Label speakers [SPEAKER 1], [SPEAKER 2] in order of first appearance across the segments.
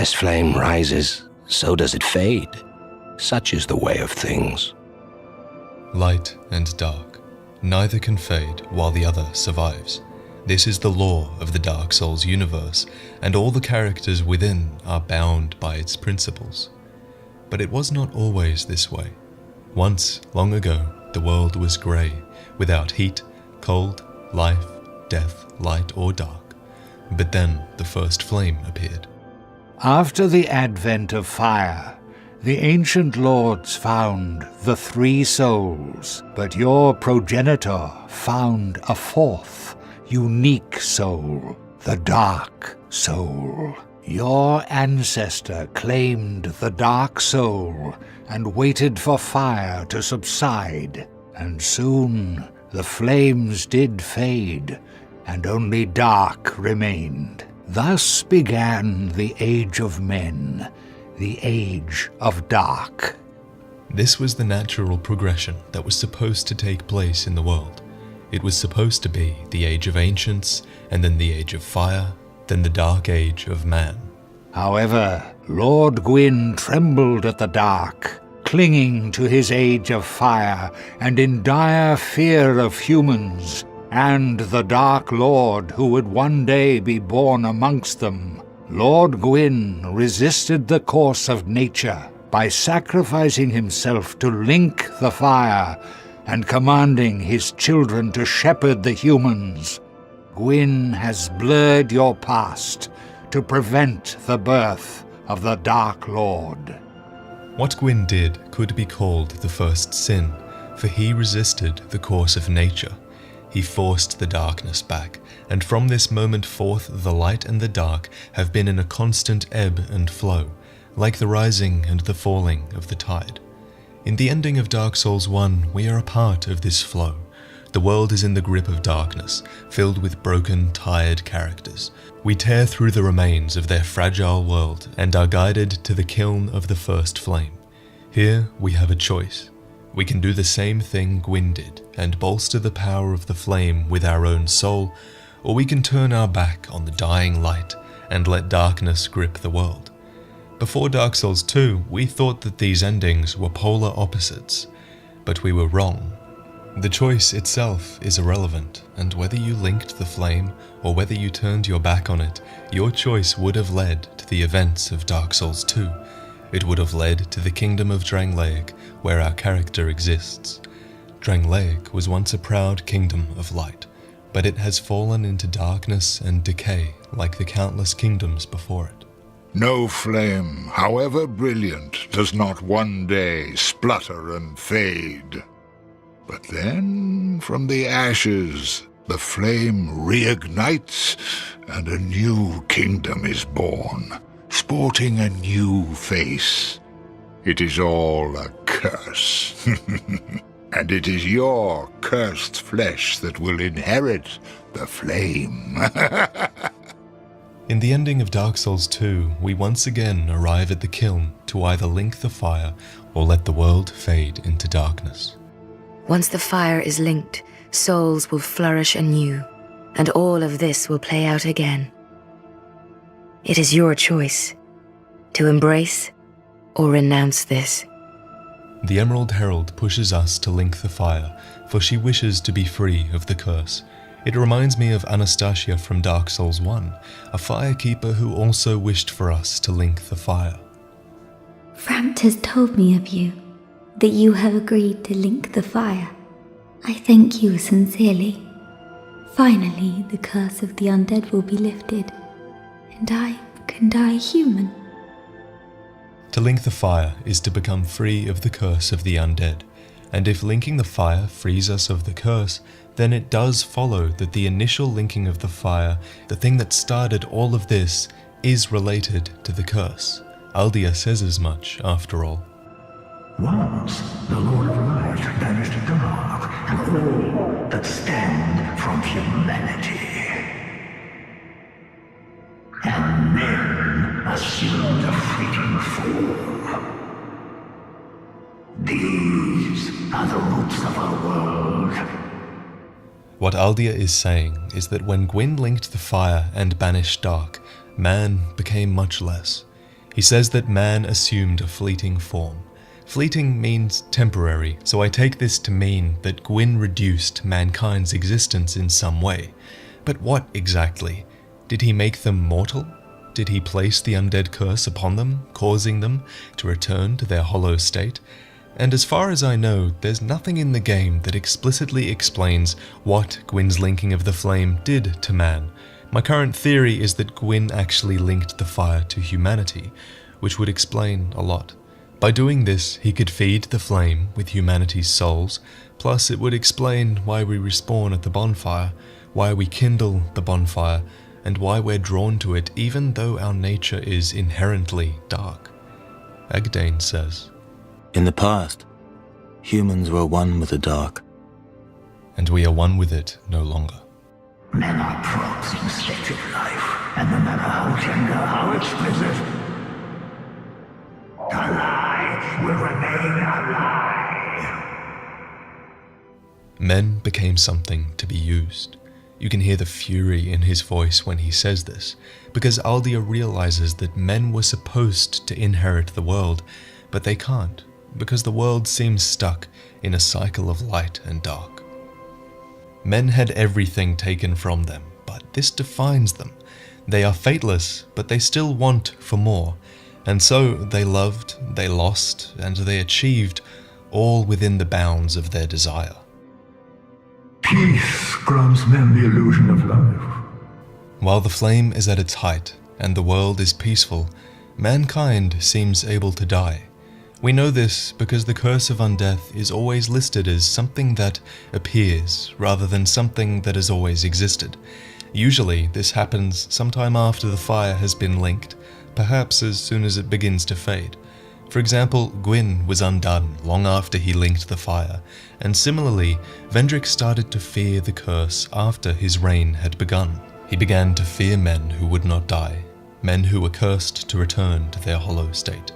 [SPEAKER 1] As flame rises, so does it fade. Such is the way of things.
[SPEAKER 2] Light and dark, neither can fade while the other survives. This is the law of the Dark Souls universe, and all the characters within are bound by its principles. But it was not always this way. Once, long ago, the world was grey, without heat, cold, life, death, light or dark. But then the first flame appeared.
[SPEAKER 3] After the advent of fire, the ancient lords found the three souls, but your progenitor found a fourth, unique soul, the Dark Soul. Your ancestor claimed the Dark Soul and waited for fire to subside, and soon the flames did fade, and only dark remained. Thus began the Age of Men, the Age of Dark.
[SPEAKER 2] This was the natural progression that was supposed to take place in the world. It was supposed to be the Age of Ancients, and then the Age of Fire, then the Dark Age of Man.
[SPEAKER 3] However, Lord Gwyn trembled at the dark, clinging to his Age of Fire and in dire fear of humans and the Dark Lord who would one day be born amongst them. Lord Gwyn resisted the course of nature by sacrificing himself to link the fire and commanding his children to shepherd the humans. Gwyn has blurred your past to prevent the birth of the Dark Lord.
[SPEAKER 2] What Gwyn did could be called the first sin, for he resisted the course of nature. He forced the darkness back, and from this moment forth the light and the dark have been in a constant ebb and flow, like the rising and the falling of the tide. In the ending of Dark Souls 1, we are a part of this flow. The world is in the grip of darkness, filled with broken, tired characters. We tear through the remains of their fragile world and are guided to the kiln of the first flame. Here we have a choice. We can do the same thing Gwyn did and bolster the power of the flame with our own soul, or we can turn our back on the dying light and let darkness grip the world. Before Dark Souls 2, we thought that these endings were polar opposites, but we were wrong. The choice itself is irrelevant, and whether you linked the flame or whether you turned your back on it, your choice would have led to the events of Dark Souls 2. It would have led to the kingdom of Drangleic, where our character exists. Drangleic was once a proud kingdom of light, but it has fallen into darkness and decay like the countless kingdoms before it.
[SPEAKER 4] No flame, however brilliant, does not one day splutter and fade. But then, from the ashes, the flame reignites, and a new kingdom is born, sporting a new face. It is all a curse. And it is your cursed flesh that will inherit the flame.
[SPEAKER 2] In the ending of Dark Souls 2, we once again arrive at the kiln to either link the fire or let the world fade into darkness.
[SPEAKER 5] Once the fire is linked, souls will flourish anew, and all of this will play out again. It is your choice to embrace or renounce this.
[SPEAKER 2] The Emerald Herald pushes us to link the fire, for she wishes to be free of the curse. It reminds me of Anastasia from Dark Souls 1, a firekeeper who also wished for us to link the fire.
[SPEAKER 6] Framt has told me of you, that you have agreed to link the fire. I thank you sincerely. Finally, the curse of the undead will be lifted, and I can die human.
[SPEAKER 2] To link the fire is to become free of the curse of the undead, and if linking the fire frees us of the curse, then it does follow that the initial linking of the fire, the thing that started all of this, is related to the curse. Aldia says as much, after all.
[SPEAKER 7] Once the Lord of Light banished dark and all that stemmed from humanity. And men assumed a fleeting form. These are the roots of our world.
[SPEAKER 2] What Aldia is saying is that when Gwyn linked the fire and banished dark, man became much less. He says that man assumed a fleeting form. Fleeting means temporary, so I take this to mean that Gwyn reduced mankind's existence in some way. But what exactly? Did he make them mortal? Did he place the undead curse upon them, causing them to return to their hollow state? And as far as I know, there's nothing in the game that explicitly explains what Gwyn's linking of the flame did to man. My current theory is that Gwyn actually linked the fire to humanity, which would explain a lot. By doing this, he could feed the flame with humanity's souls, plus it would explain why we respawn at the bonfire, why we kindle the bonfire, and why we're drawn to it even though our nature is inherently dark. Egdane says,
[SPEAKER 8] "In the past, humans were one with the dark.
[SPEAKER 2] and we are one with it no longer."
[SPEAKER 7] Men are props in state of life, and no matter how tender, how explicit, a lie will remain a lie.
[SPEAKER 2] Men became something to be used. You can hear the fury in his voice when he says this, because Aldia realizes that men were supposed to inherit the world, but they can't, because the world seems stuck in a cycle of light and dark. Men had everything taken from them, but this defines them. They are fateless, but they still want for more, and so they loved, they lost, and they achieved, all within the bounds of their desire.
[SPEAKER 7] Peace grants men the illusion of life.
[SPEAKER 2] While the flame is at its height, and the world is peaceful, mankind seems able to die. We know this because the curse of undeath is always listed as something that appears, rather than something that has always existed. Usually, this happens sometime after the fire has been linked, perhaps as soon as it begins to fade. For example, Gwyn was undone long after he linked the fire, and similarly, Vendrick started to fear the curse after his reign had begun. He began to fear men who would not die, men who were cursed to return to their hollow state.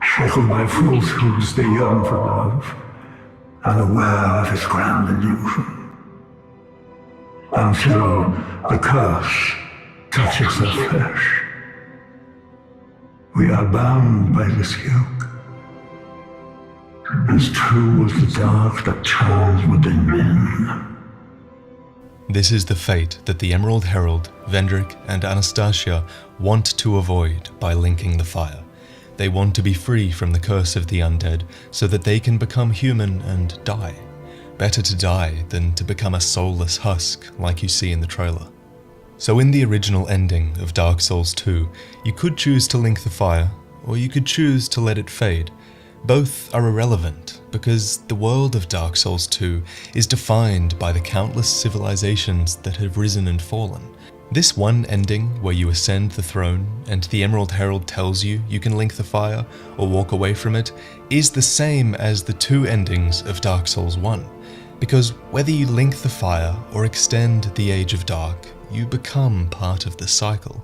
[SPEAKER 7] Shackle by falsehoods they yearn for love, unaware of its grand illusion. Until the curse touches their flesh. We are bound by this yoke, as true as the dark that turns within men.
[SPEAKER 2] This is the fate that the Emerald Herald, Vendrick, and Anastasia want to avoid by linking the fire. They want to be free from the curse of the undead so that they can become human and die. Better to die than to become a soulless husk like you see in the trailer. So in the original ending of Dark Souls 2, you could choose to link the fire, or you could choose to let it fade. Both are irrelevant, because the world of Dark Souls 2 is defined by the countless civilizations that have risen and fallen. This one ending, where you ascend the throne, and the Emerald Herald tells you you can link the fire, or walk away from it, is the same as the two endings of Dark Souls 1. Because whether you link the fire, or extend the Age of Dark, you become part of the cycle.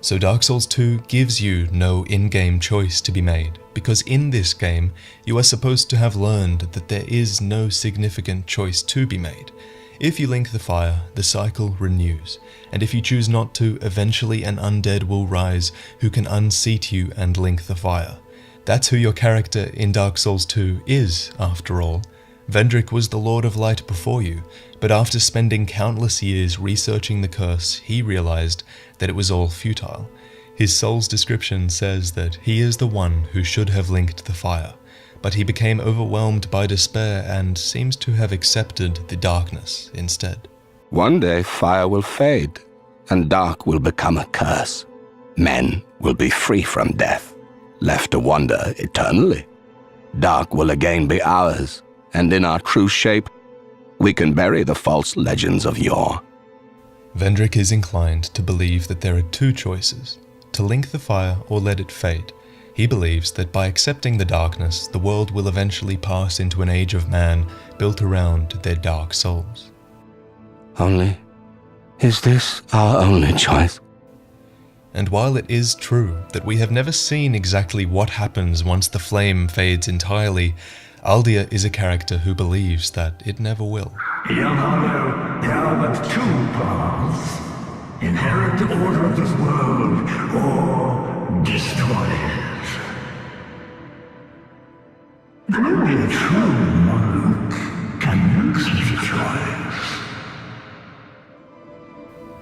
[SPEAKER 2] So Dark Souls 2 gives you no in-game choice to be made, because in this game, you are supposed to have learned that there is no significant choice to be made. If you link the fire, the cycle renews, and if you choose not to, eventually an undead will rise who can unseat you and link the fire. That's who your character in Dark Souls 2 is, after all. Vendrick was the Lord of Light before you, but after spending countless years researching the curse, he realized that it was all futile. His soul's description says that he is the one who should have linked the fire, but he became overwhelmed by despair and seems to have accepted the darkness instead.
[SPEAKER 1] One day fire will fade, and dark will become a curse. Men will be free from death, left to wander eternally. Dark will again be ours, and in our true shape, we can bury the false legends of yore.
[SPEAKER 2] Vendrick is inclined to believe that there are two choices, to link the fire or let it fade. He believes that by accepting the darkness, the world will eventually pass into an age of man built around their dark souls.
[SPEAKER 1] Is this our only choice?
[SPEAKER 2] And while it is true that we have never seen exactly what happens once the flame fades entirely, Aldia is a character who believes that it never will.
[SPEAKER 7] Young Hollow, there are but two paths. Inherit the order of this world, or destroy Only a true monk can make such a choice.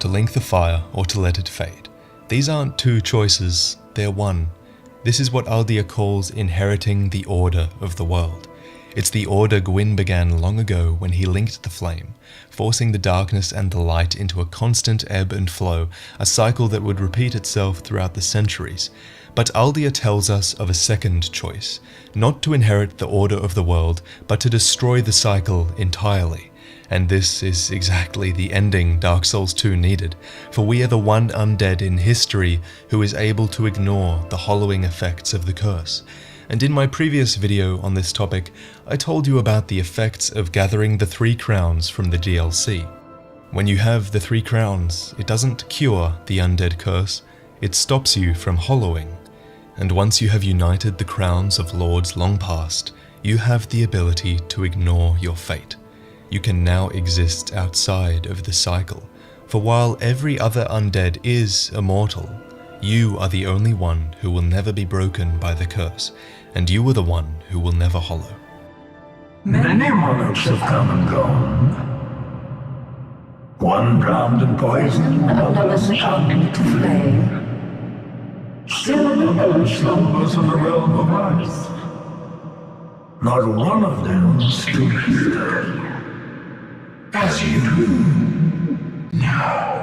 [SPEAKER 2] To link the fire or to let it fade. These aren't two choices, they're one. This is what Aldia calls inheriting the order of the world. It's the order Gwyn began long ago when he linked the flame, forcing the darkness and the light into a constant ebb and flow, a cycle that would repeat itself throughout the centuries. But Aldia tells us of a second choice, not to inherit the order of the world, but to destroy the cycle entirely. And this is exactly the ending Dark Souls 2 needed, for we are the one undead in history who is able to ignore the hollowing effects of the curse. And in my previous video on this topic, I told you about the effects of gathering the 3 crowns from the DLC. When you have the 3 crowns, it doesn't cure the undead curse, it stops you from hollowing. And once you have united the crowns of lords long past, you have the ability to ignore your fate. You can now exist outside of the cycle, for while every other undead is immortal, you are the only one who will never be broken by the curse, and you are the one who will never hollow.
[SPEAKER 7] Many monarchs have come and gone. One drowned in poison, another succumbed to flame. Still another slumbers in the realm of ice. Not one of them stood here. As you do now.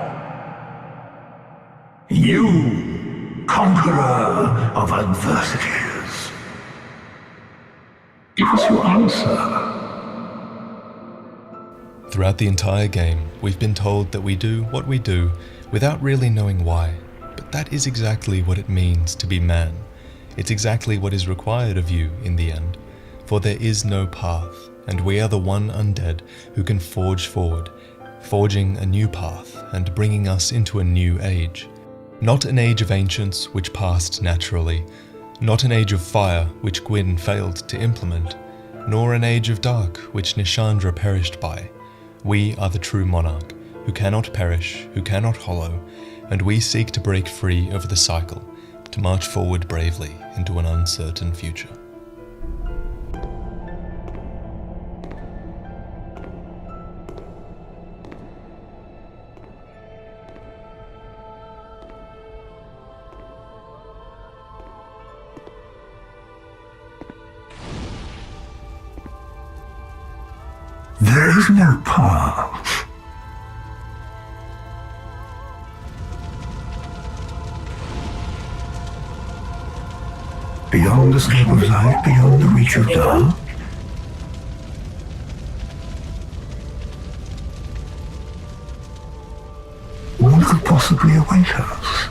[SPEAKER 7] You, conqueror of adversities. Give us your answer.
[SPEAKER 2] Throughout the entire game, we've been told that we do what we do without really knowing why. But that is exactly what it means to be man. It's exactly what is required of you in the end. For there is no path, and we are the one undead who can forge forward, forging a new path and bringing us into a new age. Not an age of ancients which passed naturally, not an age of fire which Gwyn failed to implement, nor an age of dark which Nishandra perished by. We are the true monarch, who cannot perish, who cannot hollow, and we seek to break free of the cycle, to march forward bravely into an uncertain future.
[SPEAKER 7] There is no path. Beyond the scope of light, beyond the reach of dark, what could possibly await us?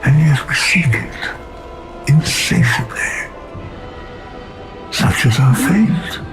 [SPEAKER 7] And yet we seek it insatiably. Such is our fate.